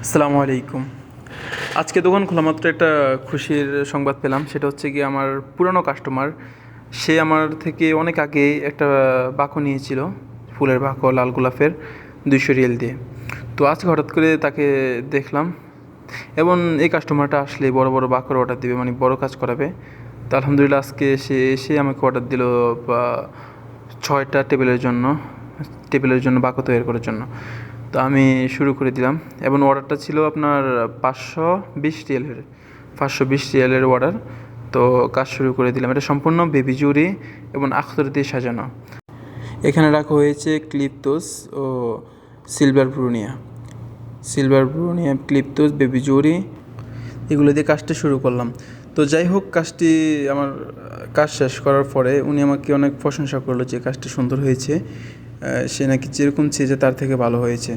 আসসালামু আলাইকুম। আজকে দোকান খোলা মাত্র একটা খুশির সংবাদ পেলাম। সেটা হচ্ছে গিয়ে আমার পুরানো কাস্টমার, সে আমার থেকে অনেক আগে একটা বাঁকো নিয়েছিল, ফুলের বাঁকো লাল গোলাপের, 200 রিয়াল দিয়ে। তো আজকে হঠাৎ করে তাকে দেখলাম, এবং এই কাস্টমারটা আসলে বড় বড় বাঁকোর অর্ডার দিবে, মানে বড় কাজ করাবে। তো আলহামদুলিল্লাহ আজকে সে এসে আমাকে অর্ডার দিল 6টা টেবিলের জন্য বাঁকো তৈরি করার জন্য। তো আমি শুরু করে দিলাম, এবং অর্ডারটা ছিল আপনার 520 রিয়ালের, 520 রিয়ালের অর্ডার। তো কাজ শুরু করে দিলাম। এটা সম্পূর্ণ বেবি জুড়ি এবং আখতর দিয়ে সাজানো। এখানে রাখা হয়েছে ক্লিপটোস ও সিলভার ব্রুনিয়া ক্লিপটোস, বেবি জুড়ি, এগুলো দিয়ে কাজটা শুরু করলাম। তো যাই হোক, আমার কাজ শেষ করার পরে উনি আমাকে অনেক প্রশংসা করলো যে কাজটা সুন্দর হয়েছে। সে নাকি যেরকম চেয়েছে তার থেকে ভালো হয়েছে।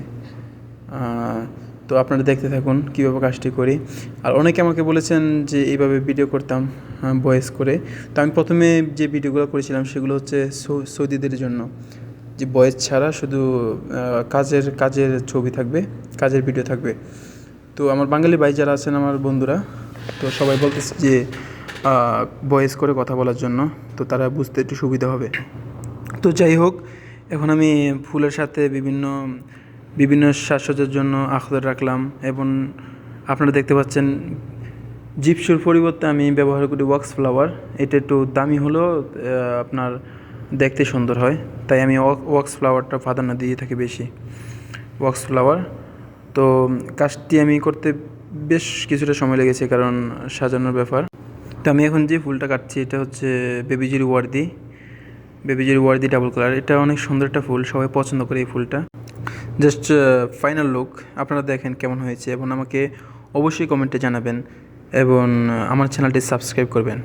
তো আপনারা দেখতে থাকুন কীভাবে কাজটি করি। আর অনেকে আমাকে বলেছেন যে এইভাবে ভিডিও করতাম, ভয়েস করে। তো আমি প্রথমে যে ভিডিওগুলো করেছিলাম সেগুলো হচ্ছে সৌদিদের জন্য, যে ভয়েস ছাড়া শুধু কাজের ছবি থাকবে, কাজের ভিডিও থাকবে। তো আমার বাঙালি ভাই যারা আছেন, আমার বন্ধুরা, তো সবাই বলতেছে যে ভয়েস করে কথা বলার জন্য, তো তারা বুঝতে একটু সুবিধা হবে। তো যাই হোক, এখন আমি ফুলের সাথে বিভিন্ন বিভিন্ন সাজসজ্জার জন্য আখতার রাখলাম। এবং আপনারা দেখতে পাচ্ছেন জিপসুর পরিবর্তে আমি ব্যবহার করি ওয়াক্স ফ্লাওয়ার। এটা একটু দামি হলেও আপনার দেখতে সুন্দর হয়, তাই আমি ওয়াক্স ফ্লাওয়ারটা প্রাধান্য দিয়ে থাকি বেশি, ওয়াক্স ফ্লাওয়ার। তো কাজটি আমি করতে বেশ কিছুটা সময় লেগেছে, কারণ সাজানোর ব্যাপার। তো আমি এখন যে ফুলটা কাটছি এটা হচ্ছে বেবিজির ওয়ার্দি ডাবল কালার। এটা অনেক সুন্দর একটা ফুল, সবাই পছন্দ করে এই ফুলটা। জাস্ট ফাইনাল লুক আপনারা দেখেন কেমন হয়েছে, এবং আমাকে অবশ্যই কমেন্টে জানাবেন, এবং আমার চ্যানেলটি সাবস্ক্রাইব করবেন।